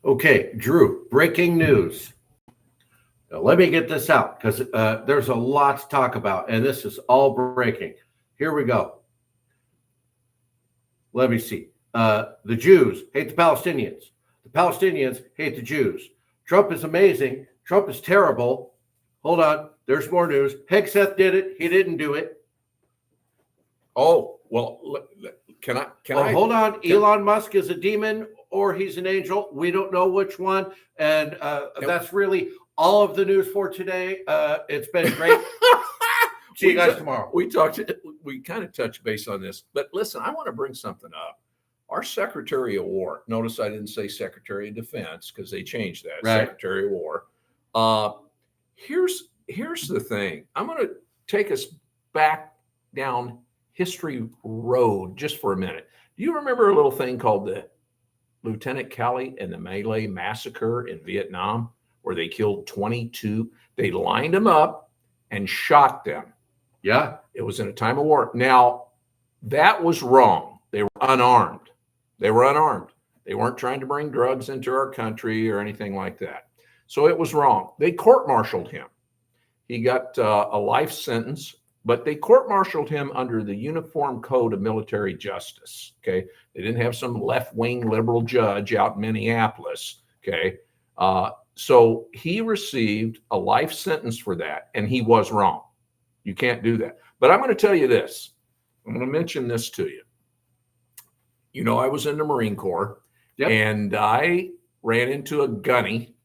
Okay, Drew, breaking news. Now, let me get this out because there's a lot to talk about, and this is all breaking. Here we go. Let me see. The Jews hate the Palestinians. The Palestinians hate the Jews. Trump is amazing. Trump is terrible. Hold on. There's more news. Hegseth did it. He didn't do it. Oh, well, can I? Hold on. Elon Musk is a demon or he's an angel. We don't know which one. And that's really all of the news for today. It's been great. See you guys tomorrow. We kind of touched base on this, but listen, I want to bring something up. Our Secretary of War, notice I didn't say Secretary of Defense because they changed that. Right. Secretary of War. Here's the thing. I'm going to take us back down history road just for a minute. Do you remember a little thing called the Lieutenant Calley and the Malay Massacre in Vietnam, where they killed 22? They lined them up and shot them. Yeah. It was in a time of war. Now, that was wrong. They were unarmed. They weren't trying to bring drugs into our country or anything like that. So it was wrong. They court-martialed him. He got a life sentence, but they court-martialed him under the Uniform Code of Military Justice. Okay. They didn't have some left-wing liberal judge out in Minneapolis. Okay. So he received a life sentence for that, and he was wrong. You can't do that. But I'm going to tell you this. I'm going to mention this to you. You know, I was in the Marine Corps, and I ran into a gunny,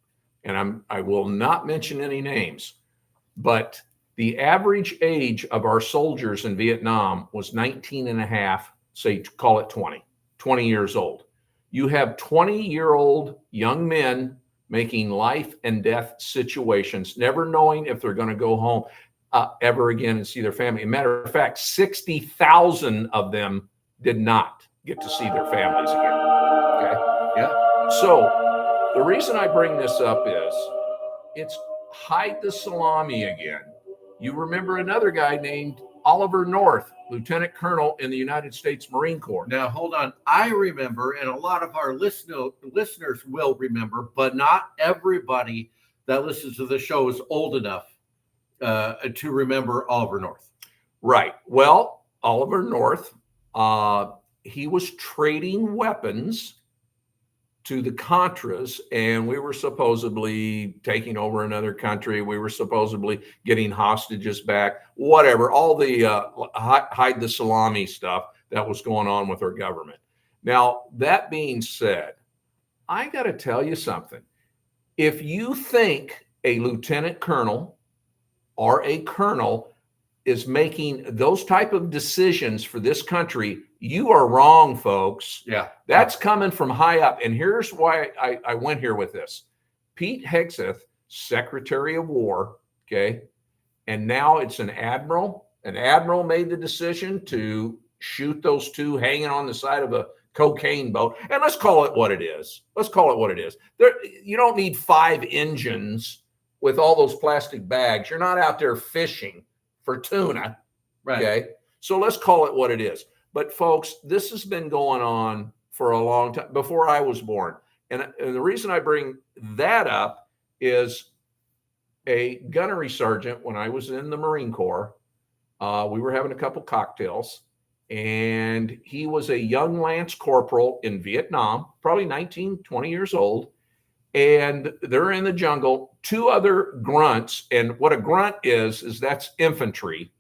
and I will not mention any names, but the average age of our soldiers in Vietnam was 19 and a half, say, call it 20 years old. You have 20-year-old young men making life and death situations, never knowing if they're going to go home ever again and see their family. As a matter of fact, 60,000 of them did not get to see their families again. Okay. Yeah. So the reason I bring this up is it's hide the salami again. You remember another guy named Oliver North, Lieutenant Colonel in the United States Marine Corps. Now, hold on. I remember, and a lot of our listeners will remember, but not everybody that listens to the show is old enough to remember Oliver North. Right. Well, Oliver North, he was trading weapons to the Contras, and we were supposedly taking over another country. We were supposedly getting hostages back, whatever, all the hide the salami stuff that was going on with our government. Now, that being said, I got to tell you something. If you think a lieutenant colonel or a colonel is making those type of decisions for this country, you are wrong, folks. Yeah. That's coming from high up. And here's why I went here with this. Pete Hegseth, Secretary of War, okay, and now it's an admiral. An admiral made the decision to shoot those two hanging on the side of a cocaine boat. And let's call it what it is. You don't need 5 engines with all those plastic bags. You're not out there fishing for tuna. Right. Okay. So let's call it what it is. But folks, this has been going on for a long time, before I was born. And the reason I bring that up is a gunnery sergeant, when I was in the Marine Corps, we were having a couple cocktails, and he was a young Lance Corporal in Vietnam, probably 19, 20 years old. And they're in the jungle, 2 other grunts. And what a grunt is that's infantry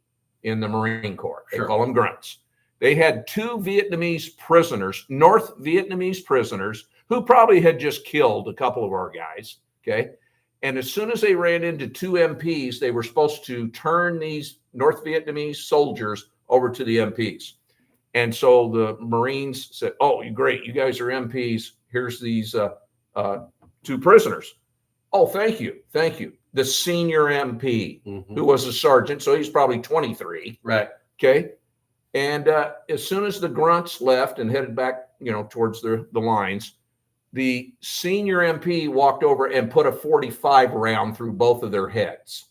in the Marine Corps. They call them grunts. They had 2 Vietnamese prisoners, North Vietnamese prisoners, who probably had just killed a couple of our guys. Okay. And as soon as they ran into 2 MPs, they were supposed to turn these North Vietnamese soldiers over to the MPs. And so the Marines said, "Oh, great. You guys are MPs. Here's these 2 prisoners." "Oh, thank you. Thank you." The senior MP, who was a sergeant, so he's probably 23. Right. Okay. And as soon as the grunts left and headed back, towards the lines, the senior MP walked over and put a 45 round through both of their heads.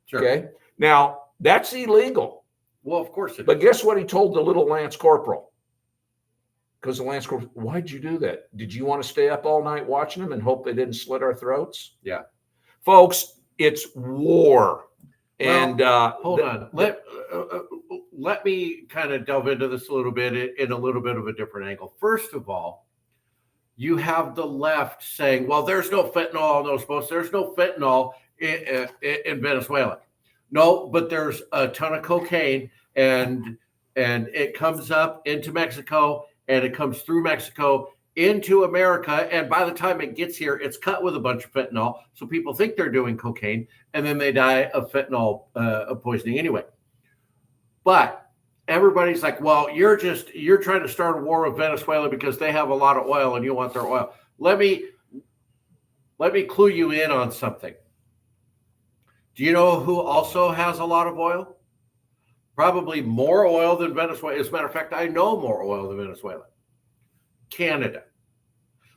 Sure. Okay. Now, that's illegal. Well, of course it is. But guess what he told the little Lance Corporal? Because the Land Scorpions, why'd you do that? Did you want to stay up all night watching them and hope they didn't slit our throats? Yeah. Folks, it's war. And hold on. Let me kind of delve into this a little bit in a little bit of a different angle. First of all, you have the left saying, well, there's no fentanyl, there's no fentanyl in Venezuela. No, but there's a ton of cocaine, and it comes up into Mexico, and it comes through Mexico into America, and by the time it gets here, it's cut with a bunch of fentanyl, so people think they're doing cocaine, and then they die of fentanyl poisoning anyway. But everybody's like, well, you're trying to start a war with Venezuela because they have a lot of oil and you want their oil. Let me clue you in on something. Do you know who also has a lot of oil? Probably more oil than Venezuela. As a matter of fact, I know more oil than Venezuela. Canada.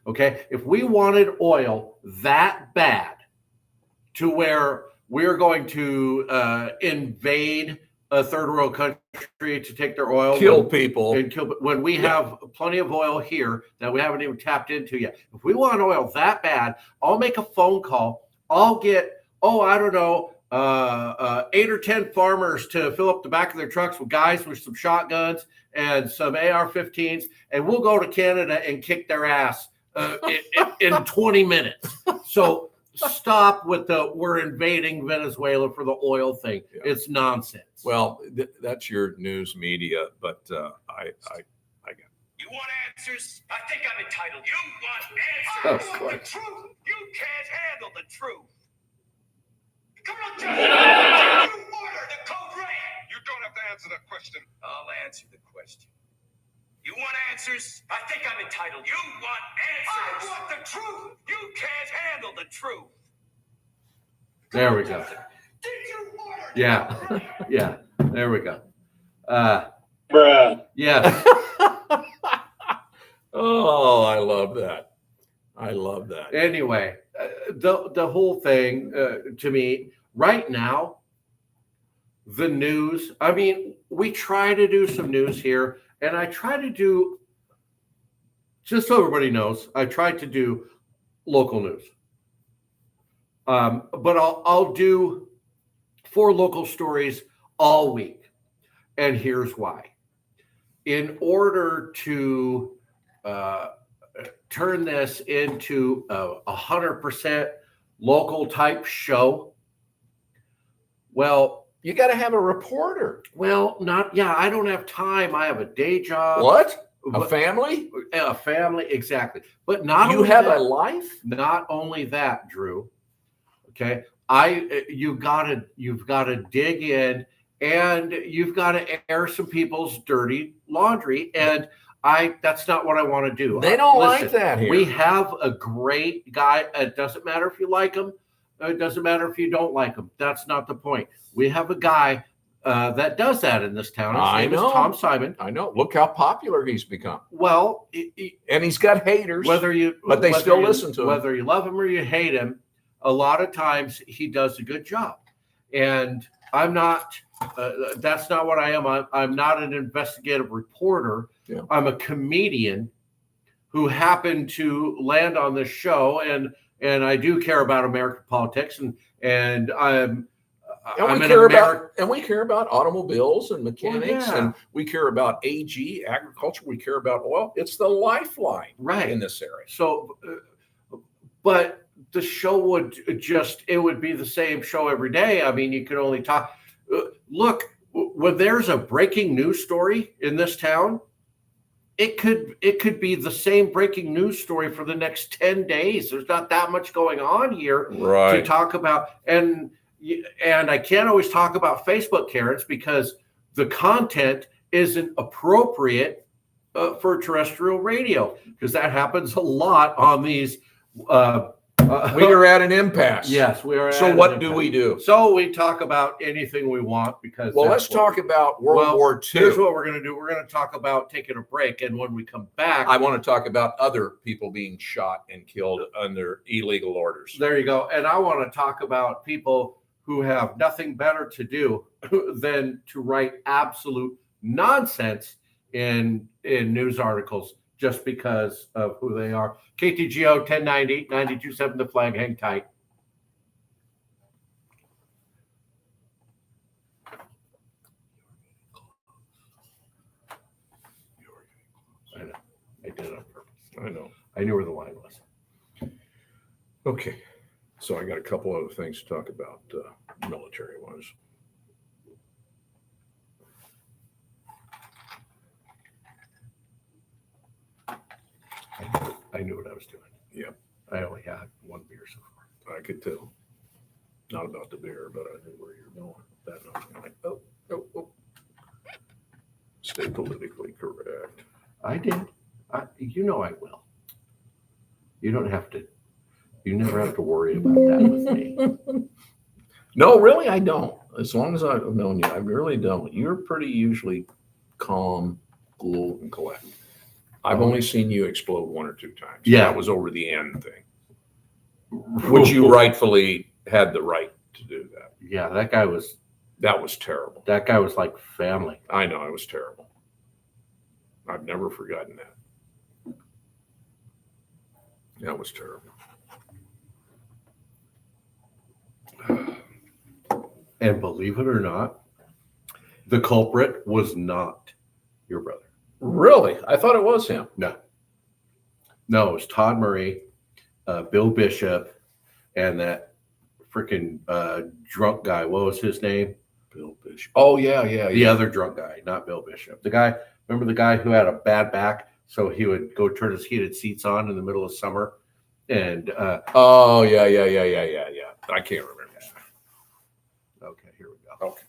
Okay, if we wanted oil that bad to where we're going to invade a third world country to take their oil, kill people, when we have plenty of oil here that we haven't even tapped into yet. If we want oil that bad, I'll make a phone call. I'll get, I don't know, 8 or 10 farmers to fill up the back of their trucks with guys with some shotguns and some AR-15s, and we'll go to Canada and kick their ass in 20 minutes. So stop with we're invading Venezuela for the oil thing. Yeah. It's nonsense. Well, that's your news media, but I get it. You want answers? I think I'm entitled. You want answers? I want the truth. You can't handle the truth. Come on, Judge. You order the code red. You don't have to answer that question. I'll answer the question. You want answers? I think I'm entitled. You want answers? I want the truth. You can't handle the truth. There we go. Did you order? Yeah. Yeah. There we go. Bruh. Yeah. Oh, I love that. I love that. Anyway, the whole thing to me right now, the news, I mean, we try to do some news here, and I try to do, just so everybody knows, I try to do local news. But I'll do 4 local stories all week. And here's why. In order to turn this into a 100% local type show, well, you got to have a reporter. Well, I don't have time. I have a day job. What? A family? A family, exactly. But not you only have that, a life? Not only that, Drew. Okay. You've got to dig in, and you've got to air some people's dirty laundry. And that's not what I want to do. They don't like that here. We have a great guy. It doesn't matter if you like him. It doesn't matter if you don't like him. That's not the point. We have a guy that does that in this town. His name is Tom Simon. I know. Look how popular he's become. Well, and he's got haters. But they still listen to him. Whether you love him or you hate him, a lot of times he does a good job. And I'm not. That's not what I am. I'm not an investigative reporter. Yeah. I'm a comedian who happened to land on this show, and I do care about American politics, and we care about automobiles and mechanics, and we care about AG agriculture. We care about oil. It's the lifeline, in this area. So, but the show would be the same show every day. I mean, you can only talk. Look, when there's a breaking news story in this town, it could be the same breaking news story for the next 10 days. There's not that much going on here to talk about. And I can't always talk about Facebook Karens because the content isn't appropriate for terrestrial radio, because that happens a lot on these. We are at an impasse. Yes, we are. So what do we do? So we talk about anything we want because. Well, let's talk about World War II. Here's what we're going to do. We're going to talk about taking a break, and when we come back, I want to talk about other people being shot and killed under illegal orders. There you go. And I want to talk about people who have nothing better to do than to write absolute nonsense in news articles just because of who they are. KTGO 1090, 92.7 The Flag, hang tight. I know. I did it on purpose. I know. I knew where the line was. Okay. So I got a couple other things to talk about, military-wise. I knew what I was doing. Yep. I only had one beer so far. I could tell. Not about the beer, but I knew where you're going. That I was like, oh. Stay politically correct. I did. You know I will. You don't have to. You never have to worry about that with me. No, really, I don't. As long as I've known you, I really don't. You're pretty usually calm, cool, and collected. I've only seen you explode one or two times. Yeah. That was over the end thing, which you rightfully had the right to do that. Yeah, that guy was terrible. That guy was like family. I know, it was terrible. I've never forgotten that. That was terrible. And believe it or not, the culprit was not your brother. Really? I thought it was him. No, it was Todd Murray, Bill Bishop, and that freaking drunk guy. What was his name? Bill Bishop. Oh, yeah. The other drunk guy, not Bill Bishop. The guy, remember the guy who had a bad back? So he would go turn his heated seats on in the middle of summer. And oh, yeah. I can't remember. Okay, here we go. Okay.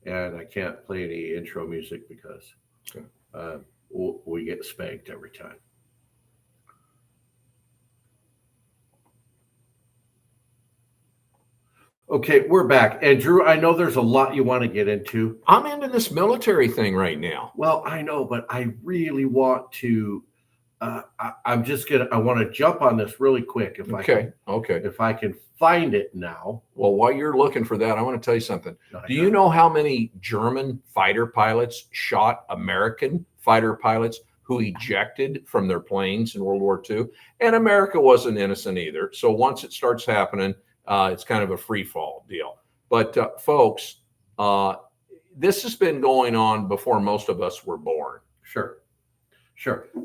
And I can't play any intro music because we get spanked every time. Okay, we're back. And Drew, I know there's a lot you want to get into. I'm into this military thing right now. Well, I know, but I really want to. I want to jump on this really quick if I can find it now. Well, while you're looking for that, I want to tell you something. Do you know how many German fighter pilots shot American fighter pilots who ejected from their planes in World War II? And America wasn't innocent either. So once it starts happening, it's kind of a free fall deal. But folks, this has been going on before most of us were born. Sure.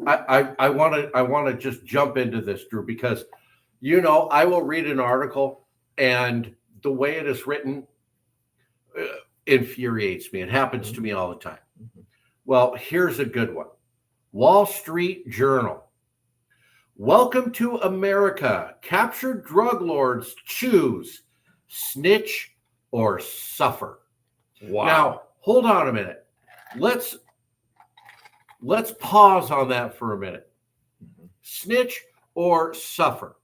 I want to just jump into this, Drew, because, I will read an article and the way it is written infuriates me. It happens to me all the time. Well, here's a good one. Wall Street Journal. Welcome to America. Captured drug lords choose snitch or suffer. Wow. Now, hold on a minute. Let's pause on that for a minute. Snitch or suffer,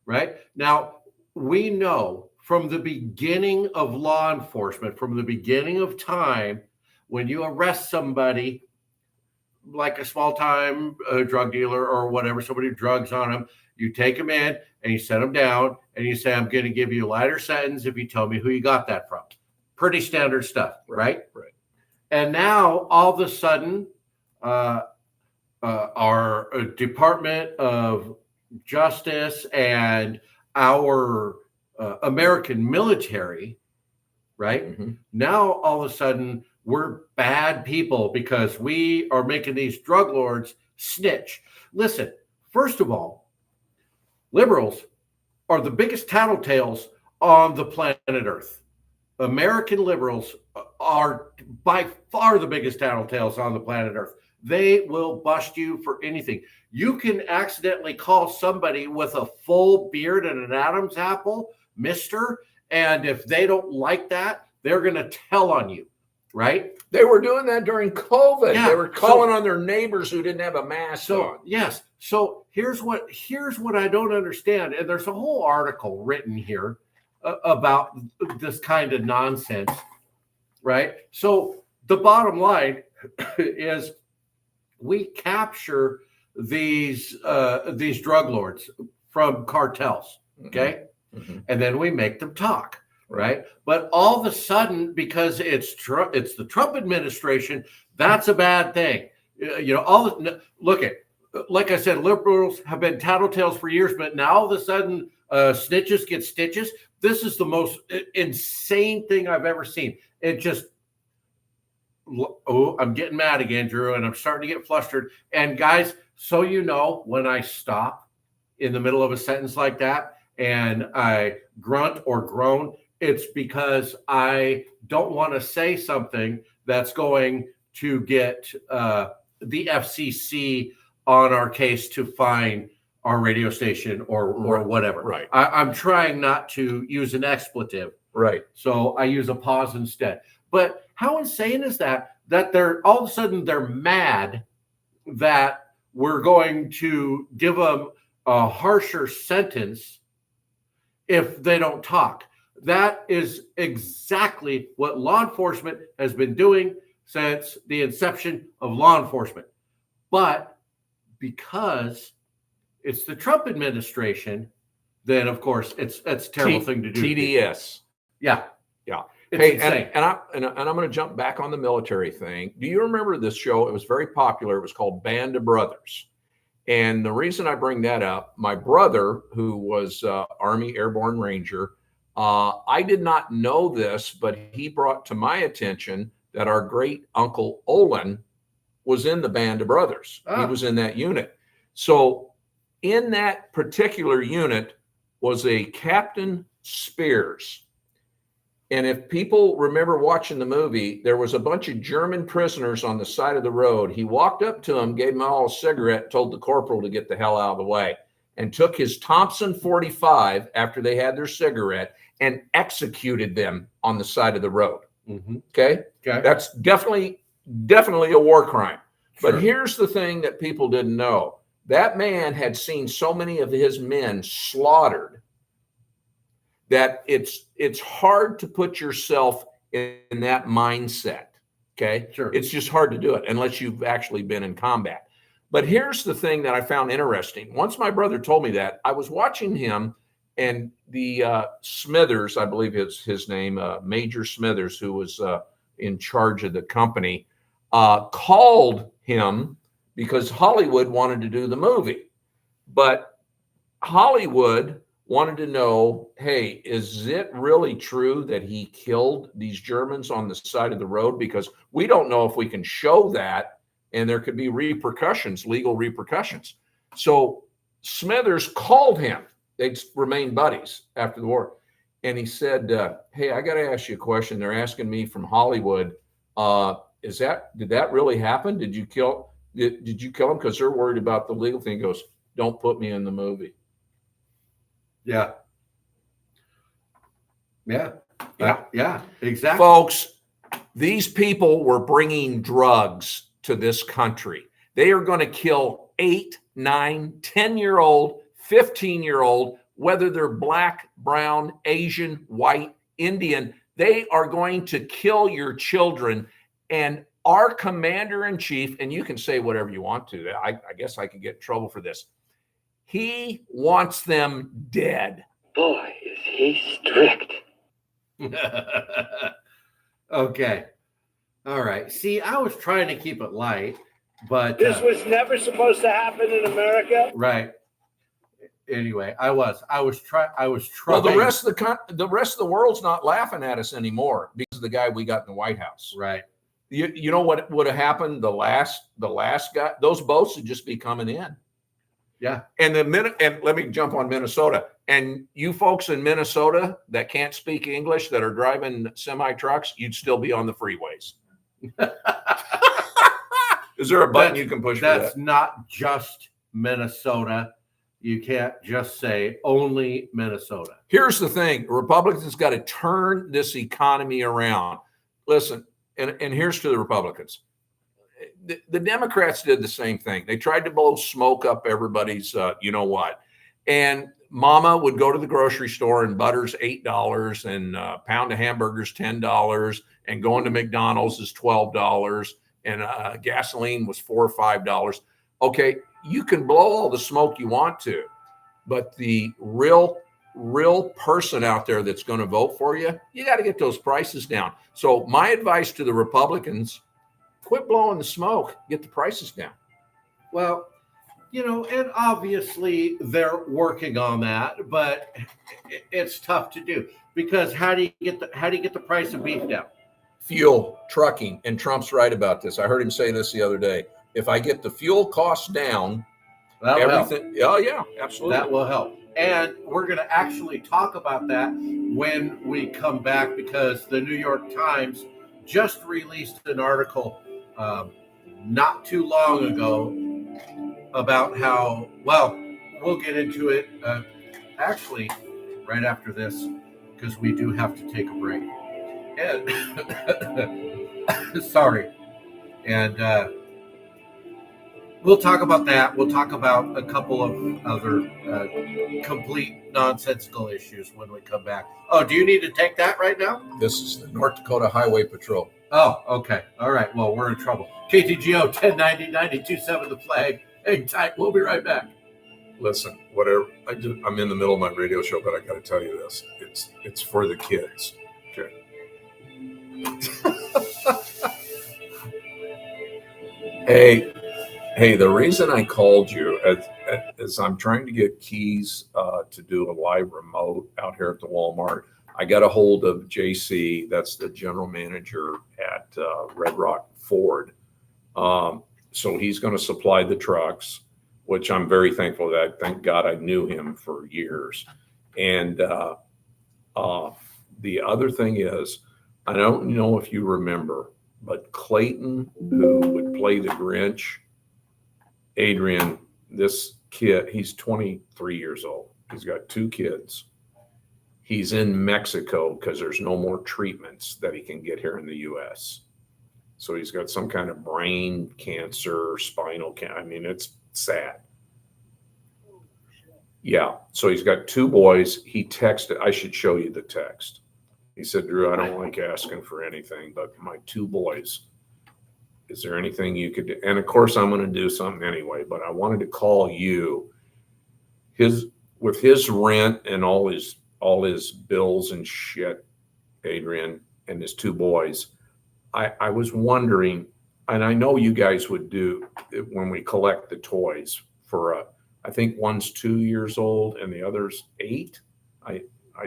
right? Now, we know from the beginning of law enforcement, from the beginning of time, when you arrest somebody, like a small-time drug dealer or whatever, somebody who drugs on them, you take them in and you set them down and you say, I'm going to give you a lighter sentence if you tell me who you got that from. Pretty standard stuff, right? Right. And now, all of a sudden, our Department of Justice and our American military, right? Mm-hmm. Now, all of a sudden, we're bad people because we are making these drug lords snitch. Listen, first of all, liberals are the biggest tattletales on the planet Earth. American liberals are by far the biggest tattletales on the planet Earth. They will bust you for anything. You can accidentally call somebody with a full beard and an Adam's apple, mister, and if they don't like that, they're going to tell on you, right? They were doing that during COVID. Yeah, they were calling on their neighbors who didn't have a mask on. Yes. So here's what I don't understand. And there's a whole article written here about this kind of nonsense, right? So the bottom line is we capture these drug lords from cartels, okay? Mm-hmm. And then we make them talk. right? But all of a sudden, because it's the Trump administration, that's a bad thing. Look at, like I said, liberals have been tattletales for years, but now all of a sudden, snitches get stitches. This is the most insane thing I've ever seen. It just, I'm getting mad again, Drew, and I'm starting to get flustered. And guys, so you know, when I stop in the middle of a sentence like that and I grunt or groan, it's because I don't want to say something that's going to get the FCC on our case to fine our radio station or whatever. Right. I'm trying not to use an expletive. Right. So I use a pause instead. But how insane is that they're all of a sudden they're mad that we're going to give them a harsher sentence if they don't talk. That is exactly what law enforcement has been doing since the inception of law enforcement. But because it's the Trump administration, then of course it's a terrible thing to do. TDS. Yeah. It's Hey, insane. and I'm going to jump back on the military thing. Do you remember this show? It was very popular. It was called Band of Brothers. And the reason I bring that up, my brother, who was Army Airborne Ranger, I did not know this, but he brought to my attention that our great uncle Olin was in the Band of Brothers. He was in that unit. So in that particular unit was a Captain Spears. And if people remember watching the movie, there was a bunch of German prisoners on the side of the road. He walked up to them, gave them all a cigarette, told the corporal to get the hell out of the way, and took his Thompson 45 after they had their cigarette and executed them on the side of the road. Mm-hmm. Okay? That's definitely a war crime. Sure. But here's the thing that people didn't know. That man had seen so many of his men slaughtered that it's hard to put yourself in that mindset. Okay. Sure. It's just hard to do it unless you've actually been in combat. But here's the thing that I found interesting. Once my brother told me that, I was watching him, and the Smithers, I believe is his name, Major Smithers, who was in charge of the company, called him because Hollywood wanted to do the movie. But Hollywood wanted to know, hey, is it really true that he killed these Germans on the side of the road? Because we don't know if we can show that, and there could be repercussions, legal repercussions. So Smithers called him. They'd remained buddies after the war. And he said, hey, I got to ask you a question. They're asking me from Hollywood, did that really happen? Did you kill him? Because they're worried about the legal thing. He goes, don't put me in the movie. Yeah, exactly. Folks, these people were bringing drugs to this country. They are going to kill 8, 9, 10-year-old, 15-year-old, whether they're black, brown, Asian, white, Indian. They are going to kill your children. And our commander-in-chief, and you can say whatever you want to. I guess I could get in trouble for this. He wants them dead. Boy, is he strict. Okay. All right. See, I was trying to keep it light, but This was never supposed to happen in America. right. Anyway, I was trying. Well, the rest of the world's not laughing at us anymore because of the guy we got in the White House. Right. You know what would have happened? The last guy, those boats would just be coming in. Yeah. And let me jump on Minnesota. And you folks in Minnesota that can't speak English that are driving semi trucks, you'd still be on the freeways. Is there a button you can push for that? That's not just Minnesota. You can't just say only Minnesota. Here's the thing. Republicans got to turn this economy around. Listen, and here's to the Republicans. The Democrats did the same thing. They tried to blow smoke up everybody's, you know what. And mama would go to the grocery store and butter's $8 and a pound of hamburgers $10 and going to McDonald's is $12 and gasoline was $4 or $5. Okay, you can blow all the smoke you want to, but the real real person out there that's going to vote for you, you got to get those prices down. So my advice to the Republicans, quit blowing the smoke, get the prices down. Well, and obviously they're working on that, but it's tough to do because how do you get the price of beef down? Fuel, trucking, and Trump's right about this. I heard him say this the other day. If I get the fuel costs down, everything. Oh yeah, absolutely. That will help. And we're going to actually talk about that when we come back because the New York Times just released an article not too long ago about how, well, we'll get into it actually right after this because we do have to take a break. And sorry. And we'll talk about that. We'll talk about a couple of other complete nonsensical issues when we come back. Oh, do you need to take that right now? This is the North Dakota Highway Patrol. Oh, okay. All right. Well, we're in trouble. KTGO 1090 92.7 The Flag. Hang tight. We'll be right back. Listen, whatever. I'm in the middle of my radio show, but I got to tell you this. It's for the kids. Okay. Hey, the reason I called you is I'm trying to get keys to do a live remote out here at the Walmart. I got a hold of JC, that's the general manager at Red Rock Ford. So he's going to supply the trucks, which I'm very thankful that. Thank God I knew him for years. And the other thing is, I don't know if you remember, but Clayton, who would play the Grinch, Adrian, this kid, he's 23 years old. He's got 2 kids. He's in Mexico because there's no more treatments that he can get here in the U.S. So he's got some kind of brain cancer, spinal cancer. I mean, it's sad. Yeah. So he's got 2 boys. He texted, I should show you the text. He said, Drew, I don't like asking for anything, but my 2 boys, is there anything you could do? And of course, I'm going to do something anyway, but I wanted to call you. With his rent and all his bills and shit, Adrian, and his 2 boys, I was wondering, and I know you guys would do when we collect the toys for I think one's 2 years old and the other's 8. I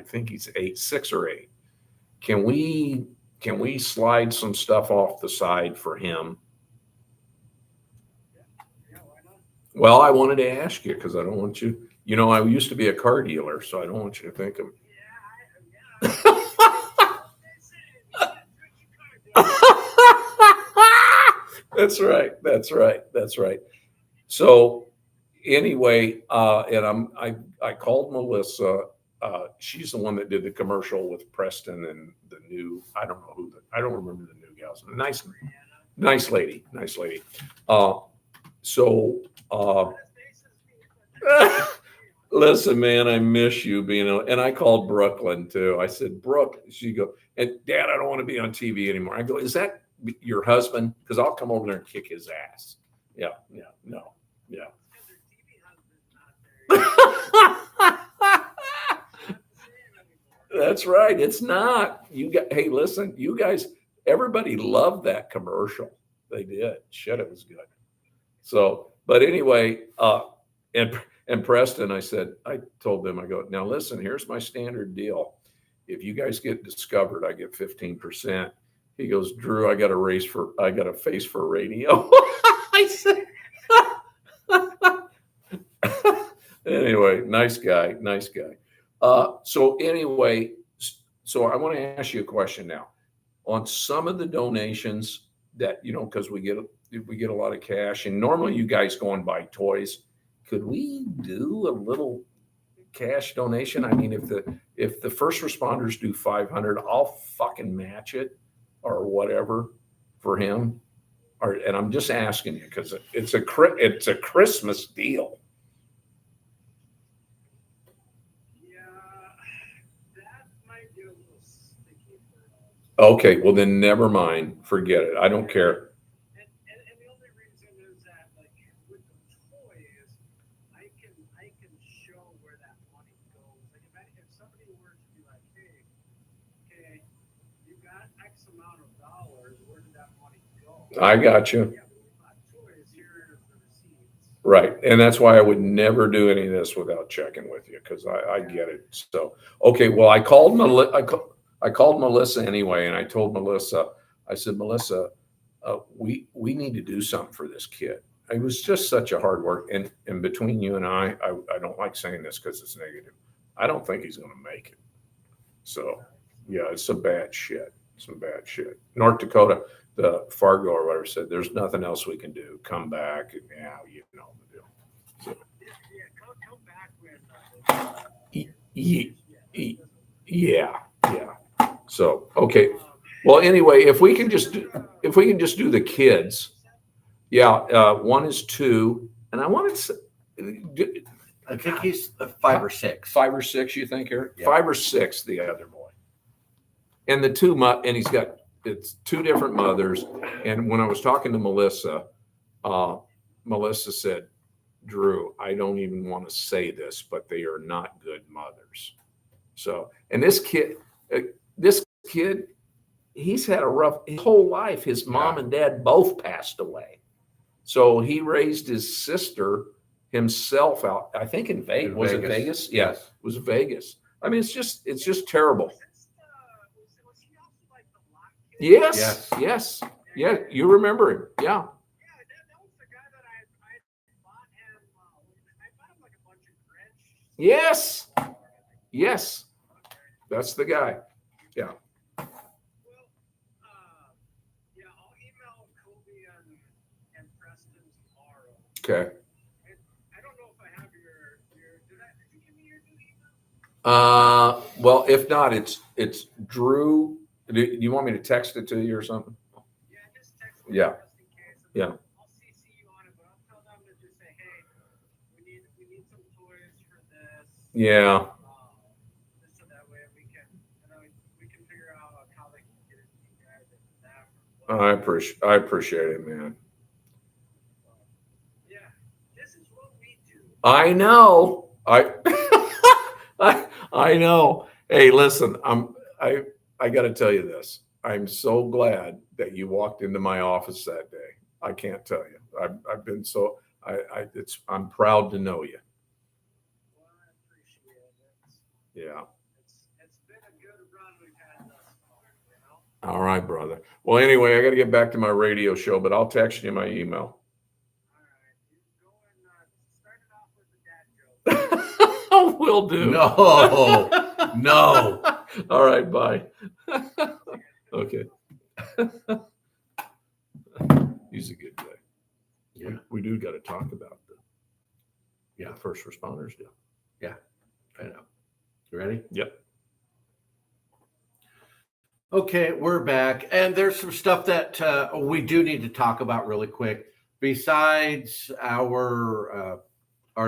think he's 6 or 8. Can we slide some stuff off the side for him? Yeah, why not? Well, I wanted to ask you because I don't want you. I used to be a car dealer, so I don't want you to think of. That's right. So anyway, and I called Melissa. She's the one that did the commercial with Preston and the new. I don't remember the new gals. Nice lady. Listen, man, I miss you and I called Brooklyn too. I said, Brooke, she go, and Dad, I don't want to be on TV anymore. I go, is that your husband? Because I'll come over there and kick his ass. Yeah. That's right. It's not. Hey, listen, you guys, everybody loved that commercial. They did. Shit, it was good. So, but anyway, and Preston, I told them, I go, now listen, here's my standard deal. If you guys get discovered, I get 15%. He goes, Drew, I got a face for radio. I said, anyway, nice guy. So anyway, I want to ask you a question now. On some of the donations that, because we get a lot of cash, and normally you guys go and buy toys. Could we do a little cash donation? I mean, if the first responders do 500, I'll fucking match it or whatever for him. And I'm just asking you because it's a Christmas deal. Okay, well then never mind. Forget it. I don't care. And the only reason is that, like, with the toys, I can show where that money goes. Like, where did that money go? I got you. Yeah, we bought toys, here are the receipts. Right. And that's why I would never do any of this without checking with you, because I get it. So, okay. Well, I called Melissa anyway, and I told Melissa, I said, Melissa, we need to do something for this kid. It was just such a hard work. And between you and I don't like saying this because it's negative. I don't think he's going to make it. So, yeah, it's some bad shit. North Dakota, the Fargo or whatever said, there's nothing else we can do. Come back. And yeah, you know the deal. So, Come back when. yeah. So, okay. Well, anyway, if we can just do the kids. Yeah, one is 2, and I wanted to. I think he's 5 or 6. 5 or 6, you think, Eric? Yeah. 5 or 6, the other boy. And and he's got, it's 2 different mothers. And when I was talking to Melissa, Melissa said, Drew, I don't even want to say this, but they are not good mothers. So, and this kid, he's had a rough his whole life. His mom and dad both passed away. So he raised his sister himself out, I think in Vegas. Was it Vegas? Yeah, Yes. it was Vegas. I mean, it's just terrible. Was he also like the lock kid? Yes. Yeah, you remember him. Yeah. Yeah, that was the guy that I bought him. I bought him like a bunch of Grinch. Yes. That's the guy. Yeah. Well, yeah, I'll email Kobe and Preston tomorrow. Okay. I don't know if I have your did you give me your new email? Well, if not, it's Drew. Do you want me to text it to you or something? Yeah, just text me Yeah. just in case. Yeah. I'll CC you on it, but I'll tell them to just say, hey, we need some toys for this. Yeah. Just so that way we can figure out how they can get it to you guys and them. I appreciate it, man. Yeah, this is what we do. I know. I know. Hey, listen, I got to tell you this. I'm so glad that you walked into my office that day. I can't tell you. I've been so I'm proud to know you. Well, I appreciate it. Yeah. It's been a good run we've had thus far, you know? All right, brother. Well, anyway, I got to get back to my radio show, but I'll text you my email. All right, you go and start it off with the dad joke. Will do. No. All right, bye. Okay. He's a good guy. Yeah. We do got to talk about the Yeah. first responders deal. I know. You ready? Yep. Okay, we're back, and there's some stuff that we do need to talk about really quick. Besides our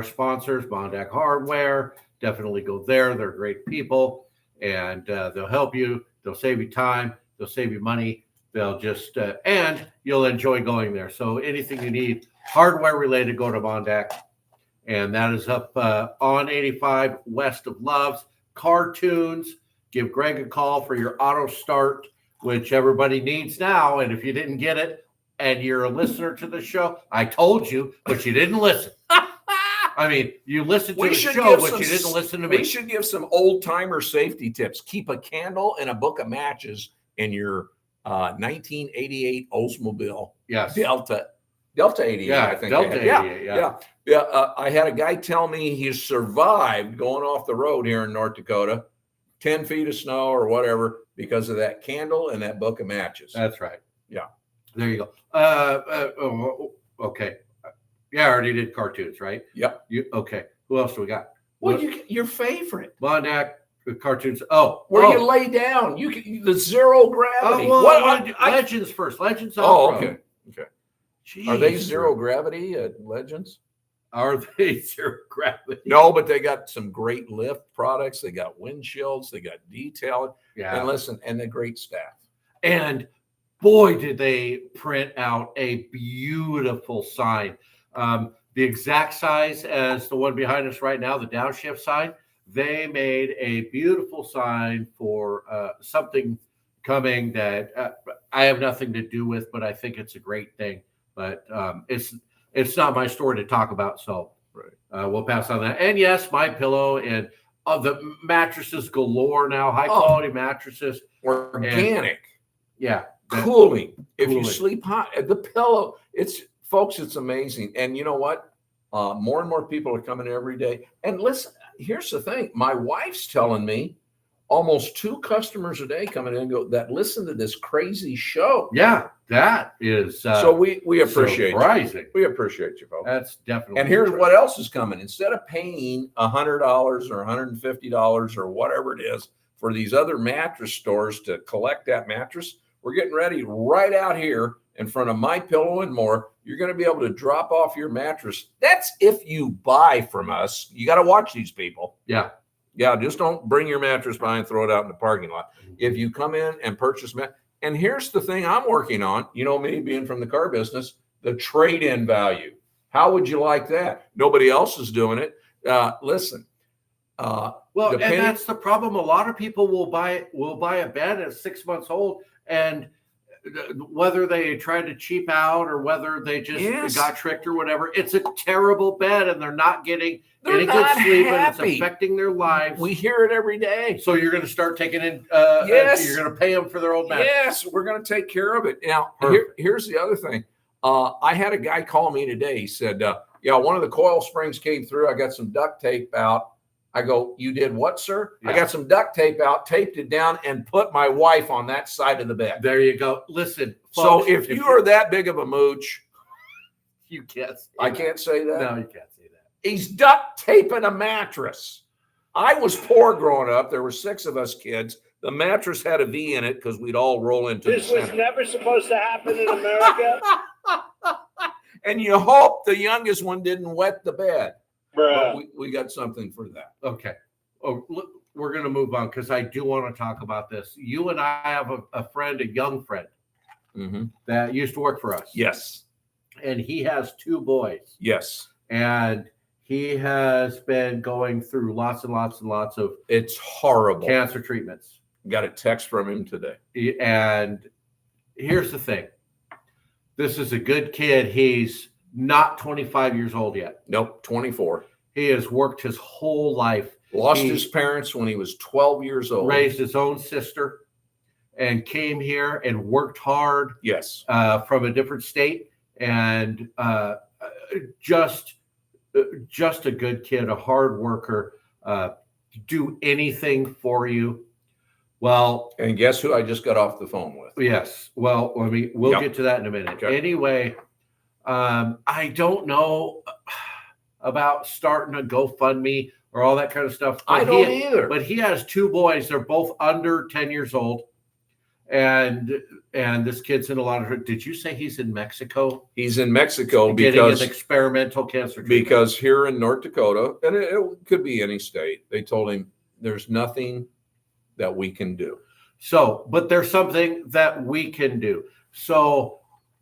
sponsors, Mondak Hardware, definitely go there. They're great people, and they'll help you. They'll save you time. They'll save you money. They'll just and you'll enjoy going there. So anything you need hardware related, go to Mondak, and that is up on 85 west of Loves. Cartoons. Give Greg a call for your auto start, which everybody needs now. And if you didn't get it and you're a listener to the show, I told you, but you didn't listen. I mean, you listened to the show, but you didn't listen to me. We should give some old timer safety tips. Keep a candle and a book of matches in your 1988 Oldsmobile. Yes. Delta 88. Yeah, I think. Delta 88. Yeah. I had a guy tell me he survived going off the road here in North Dakota, 10 feet of snow or whatever, because of that candle and that book of matches. That's right. Yeah. There you go. Okay. Yeah, I already did cartoons, right? Yep. Okay. Who else do we got? Well, your favorite. Mondak cartoons. Where you lay down. The zero gravity. Legends first. Legends. Okay. Jeez. Are they zero gravity Legends? Are they zero gravity? No, but they got some great lift products. They got windshields. They got detailing. Yeah. And listen, and the great staff. And boy, did they print out a beautiful sign. The exact size as the one behind us right now, the Downshift sign. They made a beautiful sign for something coming that I have nothing to do with, but I think it's a great thing. But it's not my story to talk about, so we'll pass on that. And yes, My Pillow and the mattresses galore now, high quality mattresses, organic, cooling. If you sleep hot, the pillow, it's amazing. And you know what? More and more people are coming in every day. And listen, here's the thing: my wife's telling me almost 2 customers a day coming in and go that listen to this crazy show. Yeah, that is so we appreciate surprising. You. We appreciate you, folks. That's definitely. And here's what else is coming: instead of paying $100 or $150 or whatever it is for these other mattress stores to collect that mattress, we're getting ready right out here in front of My Pillow and More. You're going to be able to drop off your mattress. That's if you buy from us. You got to watch these people. Yeah, just don't bring your mattress by and throw it out in the parking lot. If you come in and purchase and here's the thing I'm working on, you know me being from the car business, the trade-in value. How would you like that? Nobody else is doing it. Listen. Well, and that's the problem. A lot of people will buy a bed that's 6 months old, and whether they tried to cheap out or whether they just got tricked or whatever, it's a terrible bed, and they're not getting any good sleep, and it's affecting their lives. We hear it every day. So you're going to start taking in. You're going to pay them for their old mattress. Yes, we're going to take care of it. Now, here's the other thing. I had a guy call me today. He said, one of the coil springs came through. I got some duct tape out. I go, you did what, sir? I got some duct tape out, taped it down, and put my wife on that side of the bed. There you go. Listen, folks, so if you are that big of a mooch, you can't. I can't say that. No, you can't say that. He's duct taping a mattress. I was poor growing up. There were 6 of us kids. The mattress had a V in it because we'd all roll into this. This was never supposed to happen in America. And you hope the youngest one didn't wet the bed. But we got something for that. Okay. Oh, look, we're going to move on because I do want to talk about this. You and I have a friend, a young friend, that used to work for us. Yes. And he has 2 boys. Yes. And he has been going through lots and lots and lots of it's horrible cancer treatments. Got a text from him today. And here's the thing. This is a good kid. He's not 25 years old yet. Nope, 24. He has worked his whole life. Lost his parents when he was 12 years old. Raised his own sister and came here and worked hard. Yes. From a different state. And just a good kid, a hard worker, do anything for you. Well, and guess who I just got off the phone with? Yes. Well, we'll get to that in a minute. Okay. Anyway, I don't know about starting a GoFundMe or all that kind of stuff. I don't either. But he has 2 boys. They're both under 10 years old. And this kid's in a lot of. Did you say he's in Mexico? He's in Mexico getting an experimental cancer treatment. Because here in North Dakota, and it could be any state, they told him there's nothing that we can do. So, but there's something that we can do. So,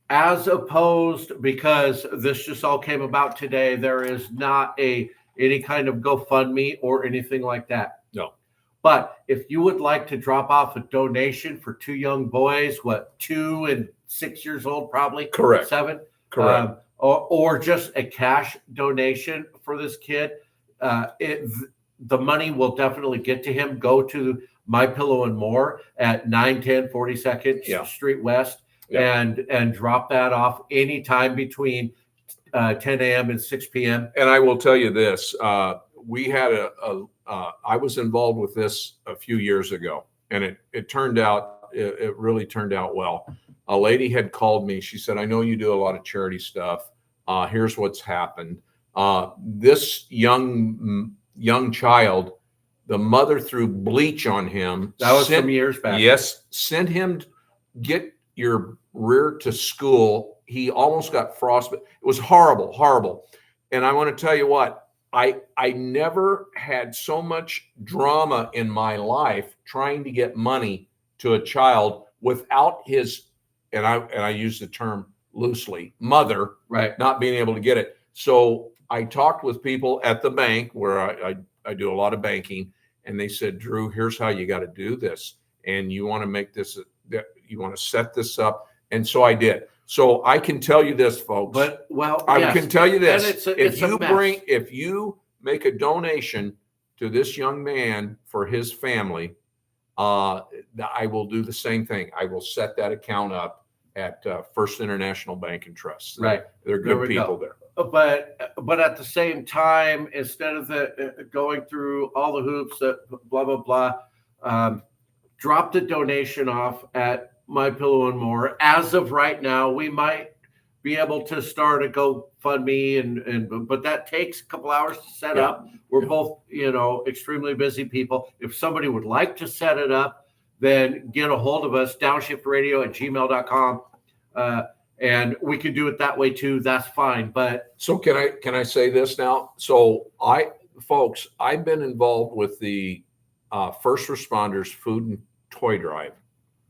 as opposed, because this just all came about today, there is not any kind of GoFundMe or anything like that. No. But if you would like to drop off a donation for 2 young boys, 2 and 6 years old, probably? Correct. 7? Correct. Or just a cash donation for this kid, the money will definitely get to him. Go to My Pillow and More at 910 42nd Street West and drop that off anytime between 10 a.m. and 6 p.m. And I will tell you this, we had I was involved with this a few years ago, and it turned out, it really turned out well. A lady had called me. She said, I know you do a lot of charity stuff. Here's what's happened. This young child, the mother threw bleach on him. That was some years back. Yes. Sent him to get your rear to school. He almost got frostbite. It was horrible, horrible. And I want to tell you what, I never had so much drama in my life trying to get money to a child without his, and I use the term loosely, mother, right, not being able to get it. So I talked with people at the bank where I do a lot of banking, and they said, Drew, here's how you got to do this. And you want to make this that you want to set this up. And so I did. So I can tell you this, folks. But well, I yes. can tell you this: And it's a mess. if you make a donation to this young man for his family, I will do the same thing. I will set that account up at First International Bank and Trust. Right. They're good people there. But at the same time, instead of going through all the hoops that blah blah blah, drop the donation off at My Pillow and More. As of right now, we might be able to start a GoFundMe, but that takes a couple hours to set up. We're both, extremely busy people. If somebody would like to set it up, then get a hold of us, downshiftradio@gmail.com. And we can do it that way too. That's fine. But so can I say this now? So I've been involved with the First Responders Food and Toy Drive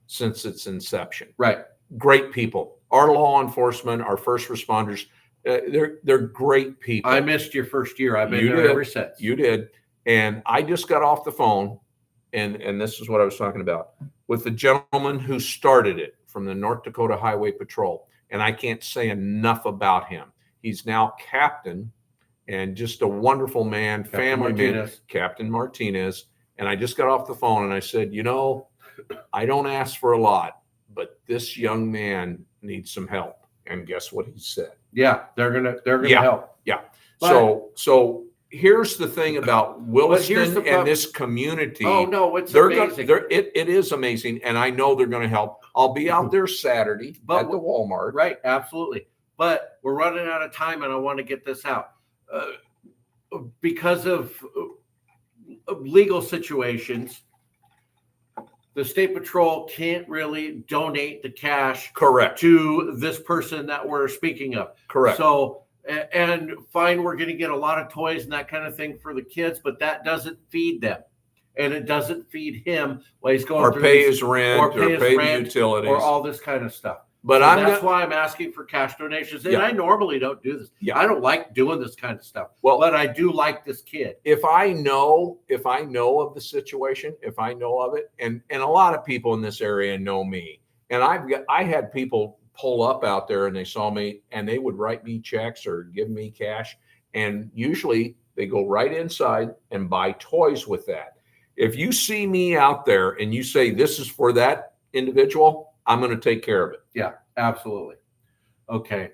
since its inception. Right. Great people. Our law enforcement, our first responders, they're great people. I missed your first year. I've been there ever since. You did. And I just got off the phone, and this is what I was talking about, with the gentleman who started it from the North Dakota Highway Patrol. And I can't say enough about him. He's now captain and just a wonderful man, family man, Captain Martinez. And I just got off the phone and I said, I don't ask for a lot, but this young man needs some help. And guess what he said? Yeah, they're gonna help. Yeah. But, so here's the thing about Williston and this community. Oh no, it's amazing. It is amazing, and I know they're going to help. I'll be out there Saturday at the Walmart. Right, absolutely. But we're running out of time, and I want to get this out because of legal situations. The State Patrol can't really donate the cash to this person that we're speaking of. Correct. So, and fine, we're going to get a lot of toys and that kind of thing for the kids, but that doesn't feed them. And it doesn't feed him while he's going or through pay his rent, or pay the utilities. or all this kind of stuff. But so that's why I'm asking for cash donations. And I normally don't do this. Yeah. I don't like doing this kind of stuff. Well, but I do like this kid. If I know of the situation, if I know of it, and a lot of people in this area know me, and I had people pull up out there and they saw me and they would write me checks or give me cash, and usually they go right inside and buy toys with that. If you see me out there and you say this is for that individual, I'm going to take care of it. Yeah, absolutely. Okay.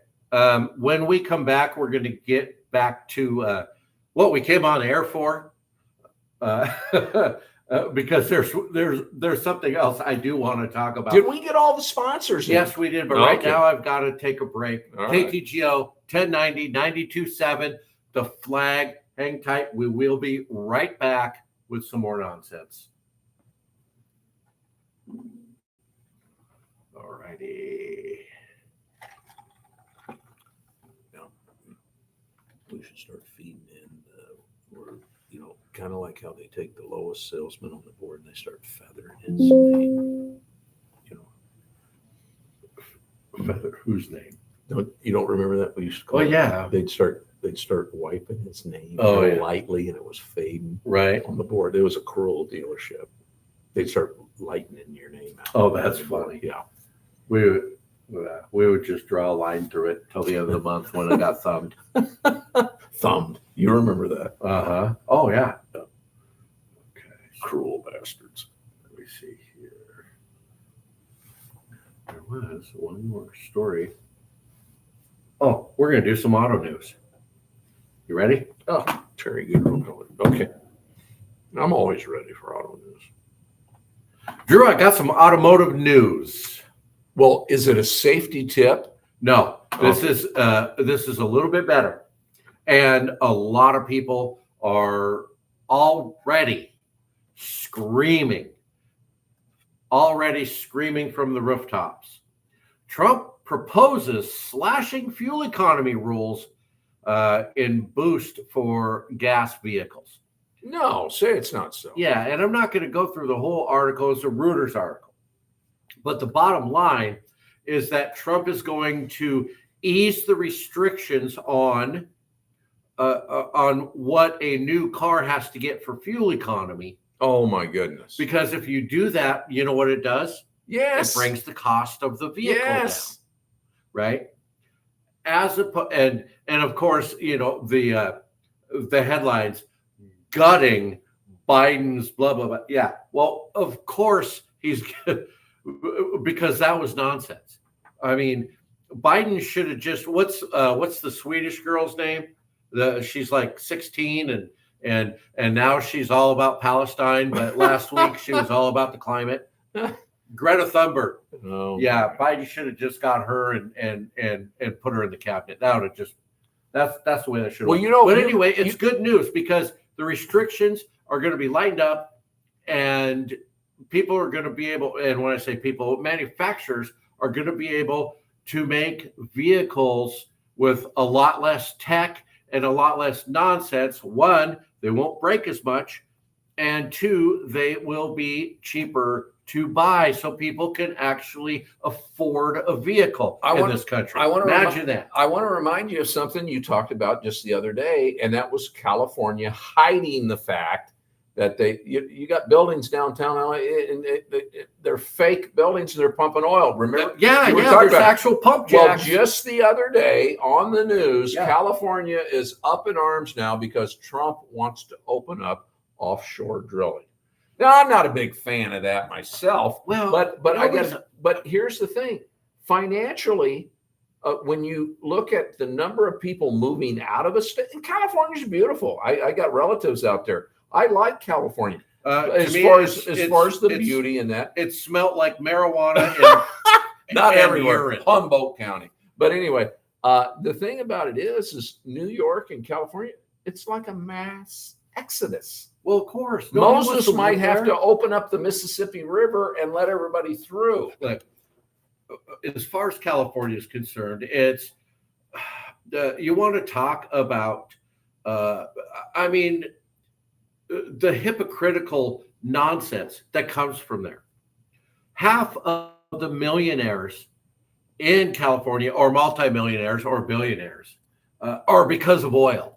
When we come back, we're going to get back to what we came on air for, because there's something else I do want to talk about. Did we get all the sponsors? Yes, we did. But right now I've got to take a break. All KTGO 1090 92.7, the flag. Hang tight. We will be right back with some more nonsense. Alrighty. Now, we should start feeding in, or kind of like how they take the lowest salesman on the board and they start feathering his name. Feather whose name? You don't remember that? We used to call they'd start wiping his name lightly, and it was fading right on the board. It was a cruel dealership. They'd start lightening your name out. Oh, that's funny. Yeah. We would just draw a line through it till the end of the month when it got thumbed. Thumbed. You remember that? Uh-huh. Oh, yeah. Okay. Cruel bastards. Let me see here. There was one more story. Oh, we're going to do some auto news. You ready? Oh, Terry Goodrow. Okay. I'm always ready for auto news. Drew, I got some automotive news. Well, is it a safety tip? No, this is a little bit better. And a lot of people are already screaming from the rooftops. Trump proposes slashing fuel economy rules in boost for gas vehicles. No, say it's not so. Yeah, and I'm not going to go through the whole article. It's a Reuters article. But the bottom line is that Trump is going to ease the restrictions on what a new car has to get for fuel economy. Oh, my goodness. Because if you do that, you know what it does? Yes. It brings the cost of the vehicle Yes. down, right? And of course, the headlines gutting Biden's blah blah blah. Yeah, well, of course he's because that was nonsense. I mean, Biden should have just what's the Swedish girl's name? She's like 16 and now she's all about Palestine, but last week she was all about the climate. Greta Thunberg. Oh, Yeah, Biden should have just got her and put her in the cabinet. That would have just that's the way that should have. Well, but anyway, it's good news because the restrictions are going to be lightened up, and people are going to be able. And when I say people, manufacturers are going to be able to make vehicles with a lot less tech and a lot less nonsense. One, they won't break as much, and two, they will be cheaper to buy, so people can actually afford a vehicle in this country. Imagine that. I want to remind you of something you talked about just the other day, and that was California hiding the fact that you got buildings downtown LA, and they're fake buildings. They're pumping oil. Remember? Yeah, there's actual pump jacks. Well, just the other day on the news, California is up in arms now because Trump wants to open up offshore drilling. Now, I'm not a big fan of that myself. Well, but here's the thing: financially, when you look at the number of people moving out of a state, and California's beautiful. I got relatives out there. I like California as far as the beauty in that. It smelled like marijuana. And, not everywhere, Humboldt County. But anyway, the thing about it is New York and California. It's like a mass exodus. Well, of course. Moses might have to open up the Mississippi River and let everybody through. Look, as far as California is concerned, it's you want to talk about, the hypocritical nonsense that comes from there. Half of the millionaires in California, or multimillionaires, or billionaires, are because of oil.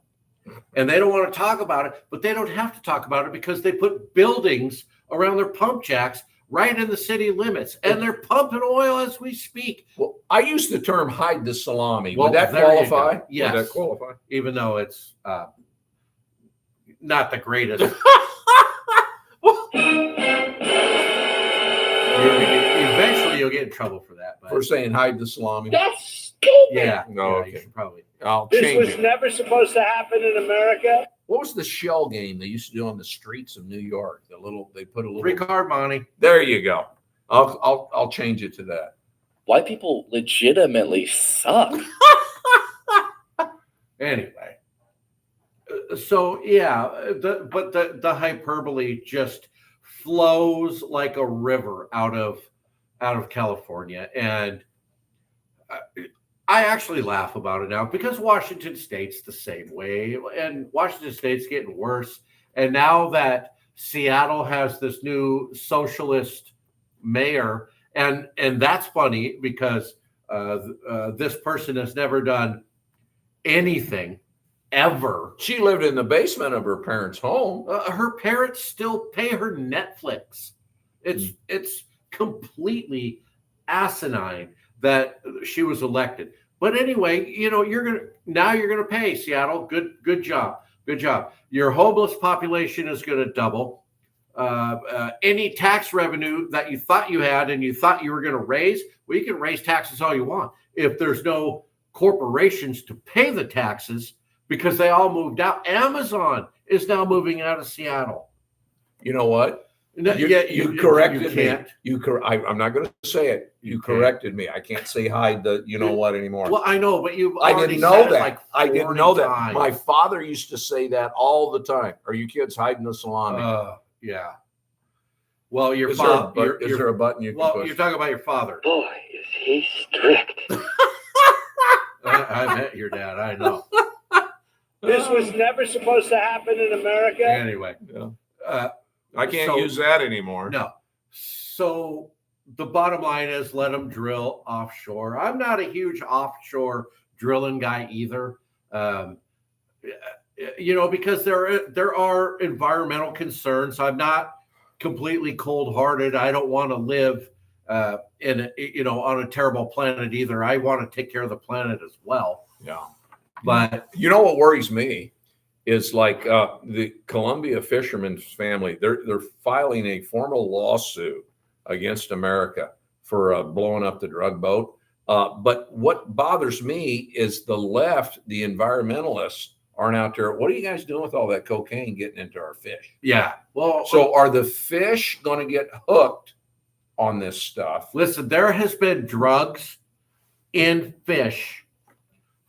And they don't want to talk about it, but they don't have to talk about it because they put buildings around their pump jacks right in the city limits, and they're pumping oil as we speak. Well, I use the term hide the salami. Well, would that qualify? Yes. Would that qualify? Even though it's not the greatest. Eventually you'll get in trouble for that. But for saying hide the salami. That's stupid. Yeah. No, You should probably. I'll This change was it. never supposed to happen in America. What was the shell game they used to do on the streets of New York? They put a little 3-card money. There you go. I'll change it to that. White people legitimately suck. Anyway, so yeah, the hyperbole just flows like a river out of California, and I actually laugh about it now because Washington State's the same way, and Washington State's getting worse. And now that Seattle has this new socialist mayor, and that's funny because this person has never done anything ever. She lived in the basement of her parents' home. Her parents still pay her Netflix. It's completely asinine that she was elected. But anyway, you're gonna pay Seattle. Good job. Your homeless population is going to double. Any tax revenue that you thought you had and you thought you were going to raise, well, you can raise taxes all you want. If there's no corporations to pay the taxes because they all moved out, Amazon is now moving out of Seattle. You know what? You corrected me. I'm not going to say it. You corrected me. I can't say hide the what anymore. Well, I know, but I didn't know that. I didn't know that. My father used to say that all the time. Are you kids hiding the salami? Yeah. Well, your Is father. is there a button you can Well, push? you're talking about your father. Boy, is he strict. I met your dad. I know. This was never supposed to happen in America. Anyway. I can't use that anymore. No. So the bottom line is let them drill offshore. I'm not a huge offshore drilling guy either. Because there are environmental concerns. I'm not completely cold-hearted. I don't want to live on a terrible planet either. I want to take care of the planet as well. Yeah. But You know what worries me is like the Columbia fisherman's family. They're filing a formal lawsuit against America for blowing up the drug boat. But what bothers me is the left, the environmentalists, aren't out there. What are you guys doing with all that cocaine getting into our fish? yeah, well, So are the fish going to get hooked on this stuff? listen, there has been drugs in fish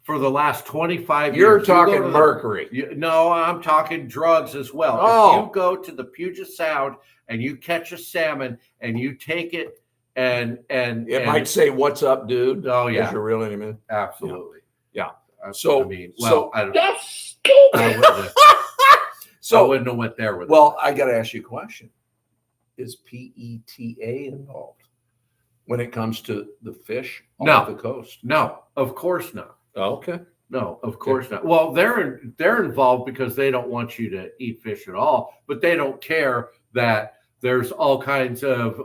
for the last 25 You're years. You talking go to mercury. no, I'm talking drugs as well. Oh. If you go to the Puget Sound and you catch a salmon and you take it and It might say, "What's up, dude?" Oh, yeah. As you're reeling him in. absolutely. Yeah. So So- I mean, so- I don't. That's I stupid. wouldn't have, I So, wouldn't have went there with well, I got to ask you a question. Is PETA involved when it comes to the fish No. off the coast? No, of course not. Okay. No, of course not. Well, they're involved because they don't want you to eat fish at all, but they don't care that there's all kinds of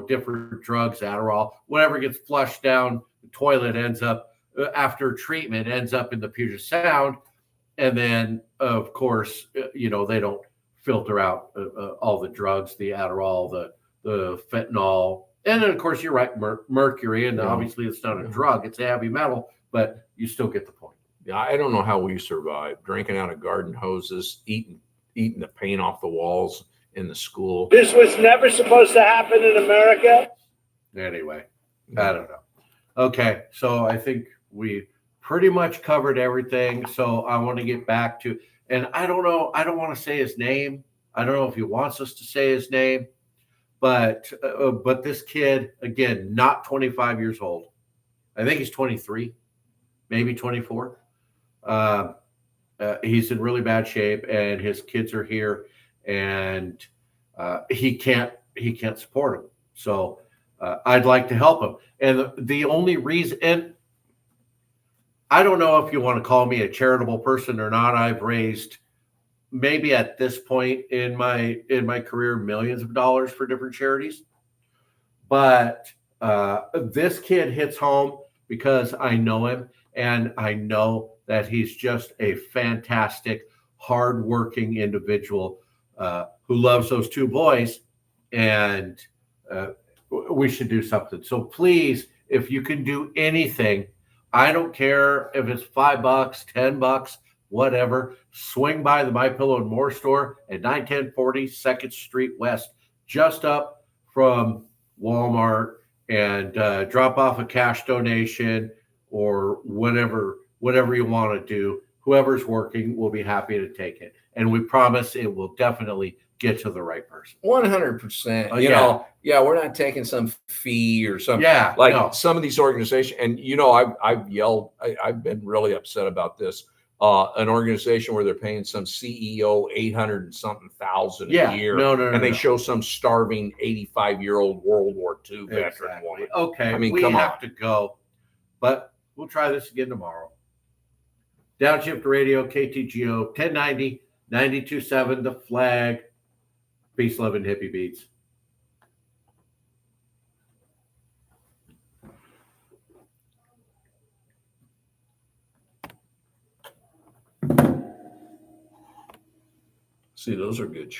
different drugs, Adderall, whatever gets flushed down the toilet ends up after treatment ends up in the Puget Sound, and then of course they don't filter out all the drugs, the Adderall, the fentanyl, and then of course you're right, mercury, and Yeah. obviously it's not a Yeah. drug, it's a heavy metal, but you still get the point. Yeah, I don't know how we survived drinking out of garden hoses, eating the paint off the walls in the school. This was never supposed to happen in America. Anyway, I don't know. Okay, so I think we pretty much covered everything. So I want to get back to, and I don't know, I don't want to say his name. I don't know if he wants us to say his name, but this kid, again, not 25 years old. I think he's 23, maybe 24. He's in really bad shape, and his kids are here, and he can't support them. So I'd like to help him. And the only reason, and I don't know if you want to call me a charitable person or not. I've raised maybe at this point in my career millions of dollars for different charities, but this kid hits home because I know him, and I know that he's just a fantastic, hardworking individual who loves those two boys, and we should do something. So please, if you can do anything, I don't care if it's $5, $10, whatever, swing by the My Pillow and More store at 91040 2nd Street West, just up from Walmart, and drop off a cash donation or whatever you want to do. Whoever's working will be happy to take it. And we promise it will definitely get to the right person. 100%. Oh, You yeah. know, yeah, we're not taking some fee or something. Yeah, Like no. some of these organizations, and I've yelled, I've been really upset about this. An organization where they're paying some CEO 800 and something thousand Yeah, a year, no, and they no. show some starving 85-year-old World War II veteran Exactly. woman. Okay, I mean, we come have on. to go, but we'll try this again tomorrow. Downshift Radio, KTGO, 1090, 92.7, The Flag. Peace, love, and hippie beats. See, those are good